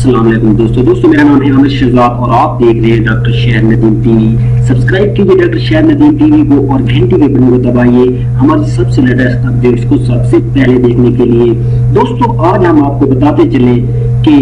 अस्सलाम वालेकुम दोस्तों मेरा नाम है आमिर शहजाद और आप देख रहे हैं डॉक्टर शहर नदीम टीवी। सब्सक्राइब कीजिए डॉक्टर शहर नदीम टीवी को और घंटी के बटन को दबाइए हमारी सबसे लेटेस्ट अपडेट्स को सबसे पहले देखने के लिए। दोस्तों आज हम आपको बताते चले कि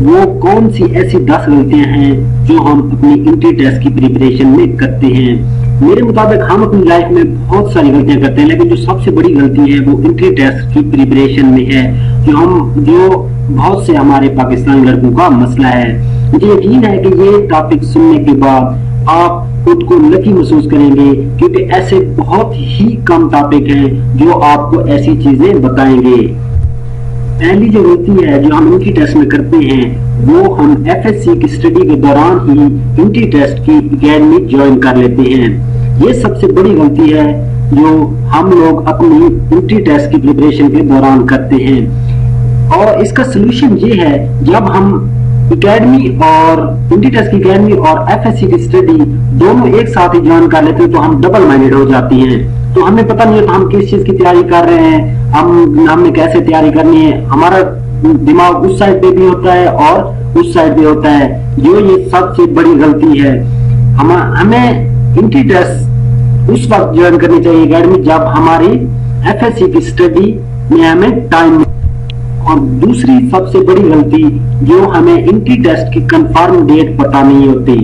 वो कौन सी ऐसी 10 गलतियां हैं जो हम अपनी इंट्री टेस्ट की प्रिपरेशन में करते हैं। मेरे मुताबिक हम अपनी लाइफ में बहुत सारी गलतियां करते हैं, लेकिन जो सबसे बड़ी गलती है वो इंट्री टेस्ट की प्रिपरेशन में है, जो बहुत से हमारे पाकिस्तानी लड़कों का मसला है। मुझे यकीन है कि ये टॉपिक सुनने के बाद आप खुद को लकी महसूस करेंगे, क्योंकि ऐसे बहुत ही कम टॉपिक हैं जो आपको ऐसी चीजें बताएंगे। पहली जो गलती है जो हम इंट्री टेस्ट में करते हैं वो हम एफएससी की स्टडी के दौरान ही इंट्री टेस्ट की अकेडमी ज्वाइन कर लेते हैं। ये सबसे बड़ी गलती है जो हम लोग अपनी इंट्री टेस्ट की प्रिपरेशन के दौरान करते हैं, और इसका सोल्यूशन ये है जब हम एकेडमी और इंट्री टेस्ट की एकेडमी और एफएससी की स्टडी दोनों एक साथ ही ज्वाइन कर लेते हैं तो हम डबल माइंडेड हो जाती हैं। तो हमें पता नहीं होता हम किस चीज की तैयारी कर रहे हैं, हमने कैसे तैयारी करनी है। हमारा दिमाग उस साइड पे भी होता है और उस साइड पे होता है, जो ये सबसे बड़ी गलती है। हमें इंट्री टेस्ट उस वक्त ज्वाइन करनी चाहिए एकेडमी जब हमारी एफएससी की स्टडी में हमें टाइम। और दूसरी सबसे बड़ी गलती जो हमें इंट्री टेस्ट की कंफर्म डेट पता नहीं होती।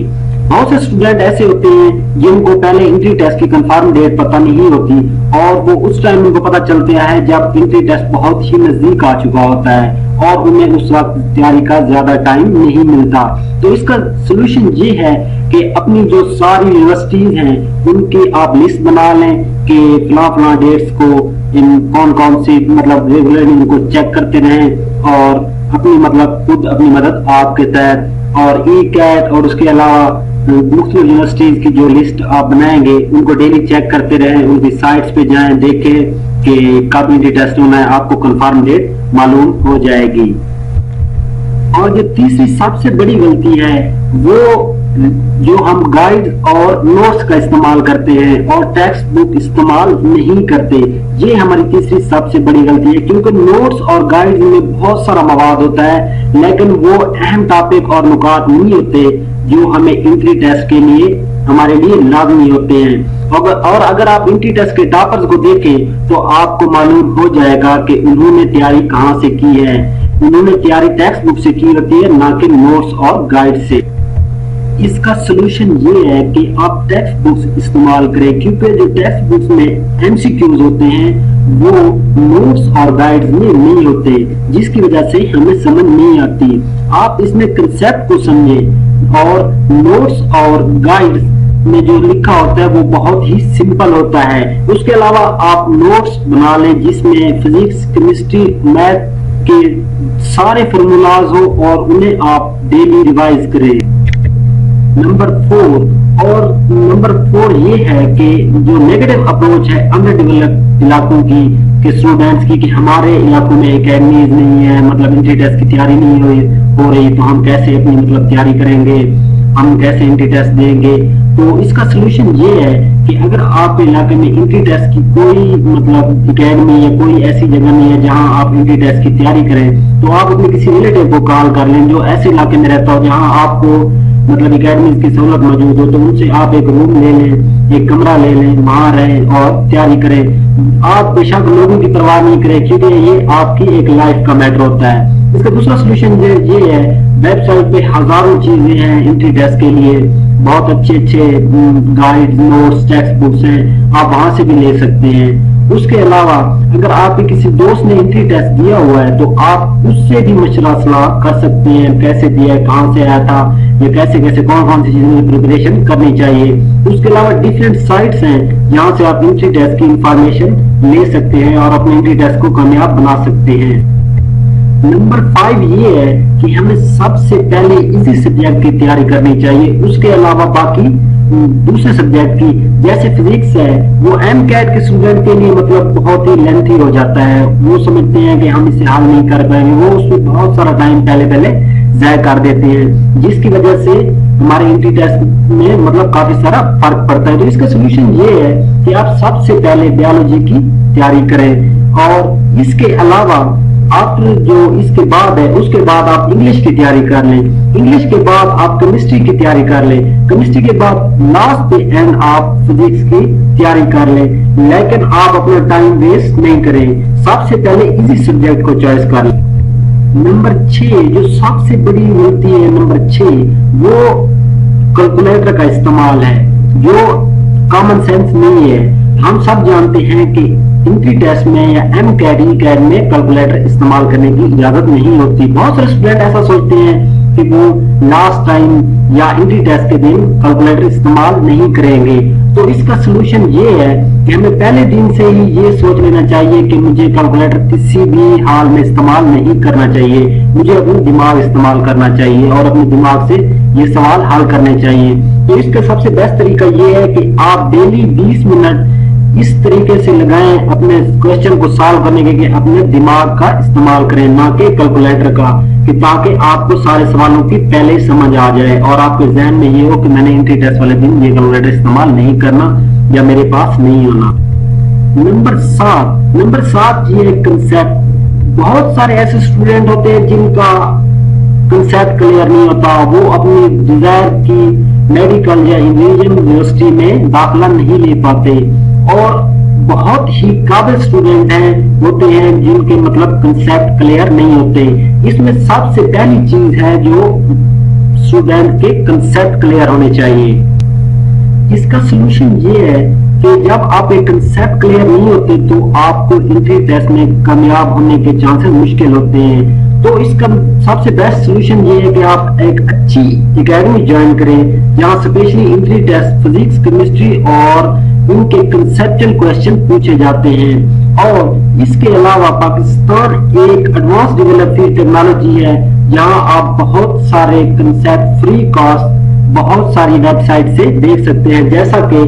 बहुत से स्टूडेंट ऐसे होते हैं जिनको पहले इंट्री टेस्ट की कंफर्म डेट पता नहीं होती और वो उस टाइम उनको पता चलता है जब इंट्री टेस्ट बहुत ही नजदीक आ चुका होता है और उन्हें उस वक्त तैयारी का ज्यादा टाइम नहीं मिलता। तो इसका सोल्यूशन ये है कि अपनी जो सारी यूनिवर्सिटीज हैं उनकी आप लिस्ट बना लें कि फला डेट्स को इन कौन सी मतलब रेगुलरली इनको चेक करते रहें और अपनी मतलब खुद अपनी मदद आपके तहत। और ई कैट और उसके अलावा मुख्तलिफ यूनिवर्सिटीज की जो लिस्ट आप बनाएंगे उनको डेली चेक करते रहें, उनकी साइट्स पे जाएं, देखें कि कब इंट्री टेस्ट होना है, आपको कंफर्म डेट मालूम हो जाएगी। और जो तीसरी सबसे बड़ी गलती है वो जो हम गाइड और नोट्स का इस्तेमाल करते हैं और टेक्स्ट बुक इस्तेमाल नहीं करते, ये हमारी तीसरी सबसे बड़ी गलती है। क्योंकि नोट्स और गाइड में बहुत सारा मवाद होता है, लेकिन वो अहम टॉपिक और नुकात नहीं होते जो हमें इंट्री टेस्ट के लिए हमारे लिए लाजमी होते हैं। और अगर आप इंट्री टेस्ट के टॉपर्स को देखें तो आपको मालूम हो जाएगा कि उन्होंने तैयारी कहाँ से की है। उन्होंने तैयारी टेक्स्ट बुक से की होती है, ना कि नोट्स और गाइड से। इसका सोल्यूशन ये है कि आप टेक्स्ट बुक्स इस्तेमाल करें, क्योंकि जो टेक्स्ट बुक्स में एमसीक्यूज होते हैं वो नोट्स और गाइड्स में नहीं होते, जिसकी वजह से हमें समझ नहीं आती। आप इसमें कंसेप्ट को समझें और नोट्स और गाइड्स में जो लिखा होता है वो बहुत ही सिंपल होता है। उसके अलावा आप नोट्स बना लें जिसमें फिजिक्स, केमिस्ट्री, मैथ के सारे फॉर्मूलाज हो और उन्हें आप डेली रिवाइज करें। नंबर 4 ये है कि जो नेगेटिव अप्रोच है अंडर डेवलप्ड इलाकों की के स्टूडेंट्स की, कि हमारे इलाकों में एकेडमीज नहीं है, मतलब इंट्री टेस्ट की तैयारी नहीं हो रही तो हम कैसे अपनी मतलब तैयारी करेंगे, हम कैसे इंट्री टेस्ट देंगे। तो इसका सोल्यूशन ये है कि अगर आपके इलाके में इंट्री टेस्ट की कोई मतलब एकेडमी या कोई ऐसी जगह नहीं है जहां आप इंट्री टेस्ट की तैयारी करें, तो आप अपने किसी रिलेटिव को कॉल कर लें जो ऐसे इलाके में रहता हो जहां आपको मतलब एकेडमी की सहूलत मौजूद हो। तो उनसे आप एक रूम ले लें, एक कमरा ले लें, वहां रहें और तैयारी करें। आप बेशक लोगों की परवाह नहीं करें, क्योंकि ये आपकी एक लाइफ का मैटर होता है। इसका दूसरा सोल्यूशन ये है, वेबसाइट पे हजारों चीजें हैं इंट्री टेस्ट के लिए, बहुत अच्छे गाइड, नोट्स, टेक्स्ट बुक्स हैं, आप वहां से भी ले सकते हैं। उसके अलावा अगर आपके किसी दोस्त ने इंट्री टेस्ट दिया हुआ है तो आप उससे भी मशवरा सलाह कर सकते हैं, कैसे दिया है, कहाँ से आया था, या कैसे कौन सी चीजों की प्रिपरेशन करनी चाहिए। उसके अलावा डिफरेंट साइट्स हैं जहाँ से आप इंट्री टेस्ट की इंफॉर्मेशन ले सकते हैं और अपने इंट्री टेस्ट को कामयाब बना सकते हैं। नंबर 5 ये है कि हमें सबसे पहले इसी सब्जेक्ट की तैयारी करनी चाहिए। उसके अलावा बाकी दूसरे सब्जेक्ट की जैसे फिजिक्स है वो एमकैट के स्टूडेंट के लिए मतलब बहुत ही लेंथी हो जाता है। वो समझते हैं कि हम इसे हल नहीं कर पाएंगे, वो उसमें बहुत सारा टाइम पहले ज़ाया कर देते हैं, जिसकी वजह से हमारे इंट्री टेस्ट में मतलब काफी सारा फर्क पड़ता है। तो इसका सोल्यूशन ये है कि आप सबसे पहले बायोलॉजी की तैयारी करें और इसके अलावा आफ्टर जो इसके बाद है, उसके बाद आप इंग्लिश की तैयारी कर लें, इंग्लिश के बाद आप केमिस्ट्री की तैयारी कर लें, केमिस्ट्री के बाद लास्ट पे एंड आप फिजिक्स की तैयारी कर लें। लेकिन आप अपना टाइम वेस्ट नहीं करें, सबसे पहले इसी सब्जेक्ट को चॉइस कर लें। नंबर 6 जो सबसे बड़ी गलती है, नंबर 6 वो कैलकुलेटर का इस्तेमाल है, जो कॉमन सेंस नहीं है। हम सब जानते हैं कि एंट्री टेस्ट में या एमकैट ई-कैट में कैलकुलेटर इस्तेमाल करने की इजाजत नहीं होती। बहुत सारे स्टूडेंट ऐसा सोचते हैं कि वो लास्ट टाइम या एंट्री टेस्ट के दिन कैलकुलेटर इस्तेमाल नहीं करेंगे। तो इसका सलूशन ये है कि हमें पहले दिन से ही ये सोच लेना चाहिए कि मुझे कैलकुलेटर किसी भी हाल में इस्तेमाल नहीं करना चाहिए, मुझे अपना दिमाग इस्तेमाल करना चाहिए और अपने दिमाग से ये सवाल हल करने चाहिए। तो इसका सबसे बेस्ट तरीका ये है कि आप डेली 20 मिनट इस तरीके से लगाएं अपने क्वेश्चन को सॉल्व करने के, अपने दिमाग का इस्तेमाल करें, ना कि कैलकुलेटर का, कि ताकि आपको सारे सवालों की पहले समझ आ जाए और आपके जहन में ये हो कि मैंने एंट्री टेस्ट वाले दिन ये कैलकुलेटर इस्तेमाल नहीं करना या मेरे पास नहीं होना। नंबर 7 ये कंसेप्ट। बहुत सारे ऐसे स्टूडेंट होते हैं जिनका कंसेप्ट क्लियर नहीं होता, वो अपनी डिजायर की मेडिकल या इंजीनियरिंग यूनिवर्सिटी में दाखिला नहीं ले पाते, और बहुत ही काबिल स्टूडेंट होते हैं जिनके मतलब कंसेप्ट क्लियर नहीं होते। इसमें सबसे पहली चीज है जो स्टूडेंट के कंसेप्ट क्लियर होने चाहिए। इसका सलूशन ये है कि जब आप एक कंसेप्ट क्लियर नहीं होते तो आपको एंट्री टेस्ट में कामयाब होने के चांसेस मुश्किल होते हैं। तो इसका सबसे बेस्ट सलूशन ये है कि आप एक अच्छी एकेडमी ज्वाइन करें जहां specially entry test physics, chemistry और उनके कंसेप्चुअल क्वेश्चन पूछे जाते हैं। और इसके अलावा पाकिस्तान एक एडवांस डेवलपिंग टेक्नोलॉजी है जहां आप बहुत सारे कंसेप्ट फ्री कॉस्ट बहुत सारी वेबसाइट से देख सकते हैं, जैसा कि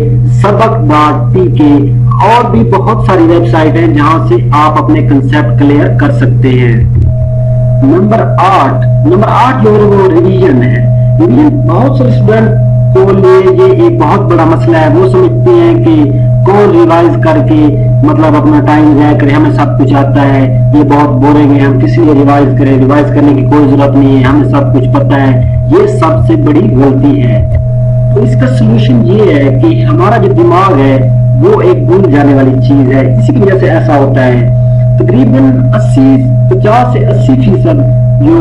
सबक.pk और भी बहुत सारी वेबसाइट हैं जहां से आप अपने कंसेप्ट क्लियर कर सकते हैं। नंबर 8 जो वो रिवीजन है। रिवीजन बहुत सारे स्टूडेंट को लिए ये एक बहुत बड़ा मसला है। वो समझते हैं कि कौन रिवाइज करके मतलब अपना टाइम जाया करे, हमें सब कुछ आता है, ये बहुत बोरिंग है, हम किसी लिए रिवाइज करें, रिवाइज करने की कोई जरूरत नहीं है, हमें सब कुछ पता है। ये सबसे बड़ी गलती है। तो इसका सलूशन ये है कि हमारा जो दिमाग है वो एक भूल जाने वाली चीज है, इसी की वजह से ऐसा होता है। तकरीबन 50 से 80% जो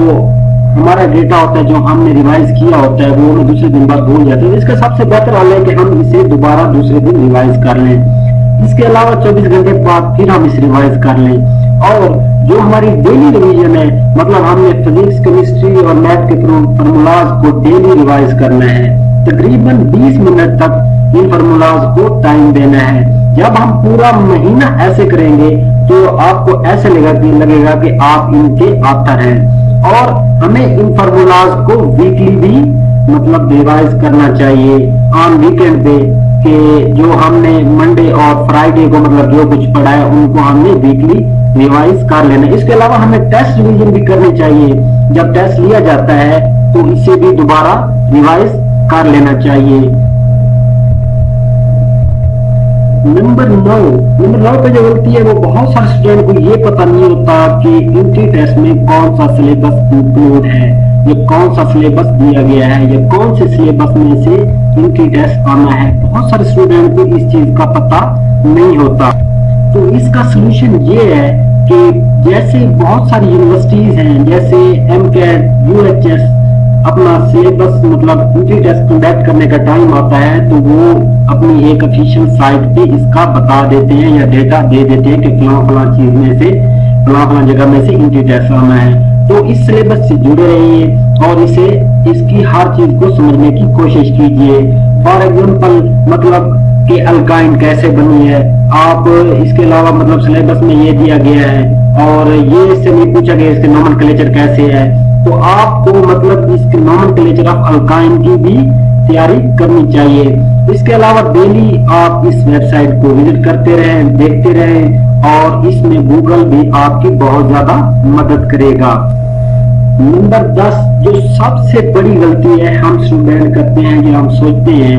हमारा डेटा होता है, जो हमने रिवाइज किया होता है, वो हमें दूसरे दिन बाद भूल जाते हैं। इसका सबसे बेहतर हल है कि हम इसे दोबारा दूसरे दिन रिवाइज कर लें। इसके अलावा 24 घंटे बाद फिर हम इसे रिवाइज कर लें। और जो हमारी डेली रिवीजन है, मतलब हमने फिजिक्स, केमिस्ट्री और मैथ के फार्मूलाज को डेली रिवाइज करना है। तकरीबन 20 मिनट तक इन फार्मूलाज को टाइम देना है। जब हम पूरा महीना ऐसे करेंगे तो आपको ऐसे लगेगा कि आप इनके आतर हैं। और हमें इन फार्मूलाज को वीकली भी मतलब रिवाइज करना चाहिए ऑन वीकेंड पे, कि जो हमने मंडे और फ्राइडे को मतलब जो कुछ पढ़ा है उनको हमने वीकली रिवाइज कर लेना। इसके अलावा हमें टेस्ट रिवीजन भी करनी चाहिए। जब टेस्ट लिया जाता है तो इसे भी दोबारा रिवाइज कर लेना चाहिए। नंबर 9 पे जो गलती है वो बहुत सारे स्टूडेंट को ये पता नहीं होता कि एंट्री टेस्ट में कौन सा सिलेबस इंक्लूड है, ये कौन सा सिलेबस दिया गया है, ये कौन से सिलेबस में से एंट्री टेस्ट आना है। बहुत सारे स्टूडेंट को इस चीज का पता नहीं होता। तो इसका सलूशन ये है कि जैसे बहुत सारी यूनिवर्सिटीज हैं, जैसे एमकैट, यूएचएस अपना सिलेबस मतलब एंट्री टेस्ट कंडक्ट करने का टाइम आता है तो वो अपनी एक ऑफिशियल साइट पे इसका बता देते हैं या डेटा दे देते हैं कि फलां चीज में से फलां जगह में से एंट्री टेस्ट आना है। तो इस सिलेबस से जुड़े रहिए और इसकी हर चीज को समझने की कोशिश कीजिए। फॉर एग्जाम्पल मतलब कि अल्काइन कैसे बनी है, आप इसके अलावा मतलब सिलेबस में ये दिया गया है और ये इससे नहीं पूछा गया इसके नोमेनक्लेचर कैसे है, तो आपको मतलब इसके नोमेनक्लेचर ऑफ अल्काइन की भी तैयारी करनी चाहिए। इसके अलावा डेली आप इस वेबसाइट को विजिट करते रहें, देखते रहें और इसमें गूगल भी आपकी बहुत ज्यादा मदद करेगा। नंबर 10 जो सबसे बड़ी गलती है हम स्टूडेंट करते हैं, जो हम सोचते हैं,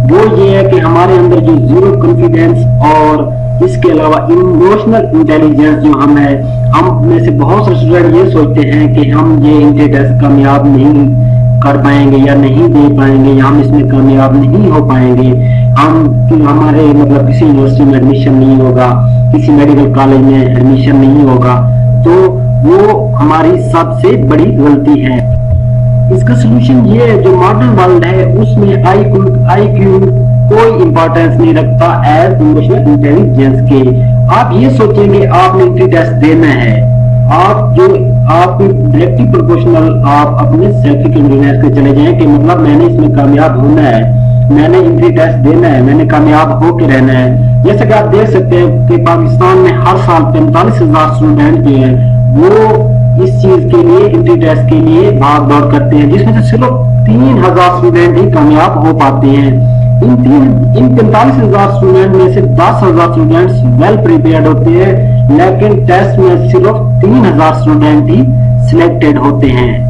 वो ये है कि हमारे अंदर जो जीरो कॉन्फिडेंस और इसके अलावा इमोशनल इंटेलिजेंस जो हम है हम में से बहुत से स्टूडेंट ये सोचते हैं कि हम ये एंट्री टेस्ट कामयाब नहीं कर पाएंगे या नहीं दे पाएंगे, या हम इसमें कामयाब नहीं हो पाएंगे, हमारे मतलब किसी यूनिवर्सिटी में एडमिशन नहीं होगा, किसी मेडिकल कॉलेज में एडमिशन नहीं होगा, तो वो हमारी सबसे बड़ी गलती है। इसका सोल्यूशन ये है, जो मॉडर्न वर्ल्ड है उसमें IQ कोई इंपॉर्टेंस नहीं रखता एज इमोशनल इंटेलिजेंस के। आप ये सोचेंगे आपने एंट्री टेस्ट देना है, आप डायरेक्टली प्रोपोर्शनल आप अपने सेल्फ कॉन्फिडेंस के चले जाएं कि मतलब मैंने इसमें कामयाब होना है, मैंने एंट्री टेस्ट देना है, मैंने कामयाब होके रहना है। जैसे कि आप देख सकते हैं कि पाकिस्तान में हर साल 45,000 स्टूडेंट जो हैं वो इस चीज के लिए एंट्री टेस्ट के लिए भाग दौड़ करते हैं, जिसमें से सिर्फ 3,000 स्टूडेंट ही कामयाब हो पाते हैं। इन 45,000 स्टूडेंट में से 10,000 स्टूडेंट्स वेल प्रिपेयर्ड होते हैं, लेकिन टेस्ट में सिर्फ 3,000 स्टूडेंट ही सिलेक्टेड होते हैं।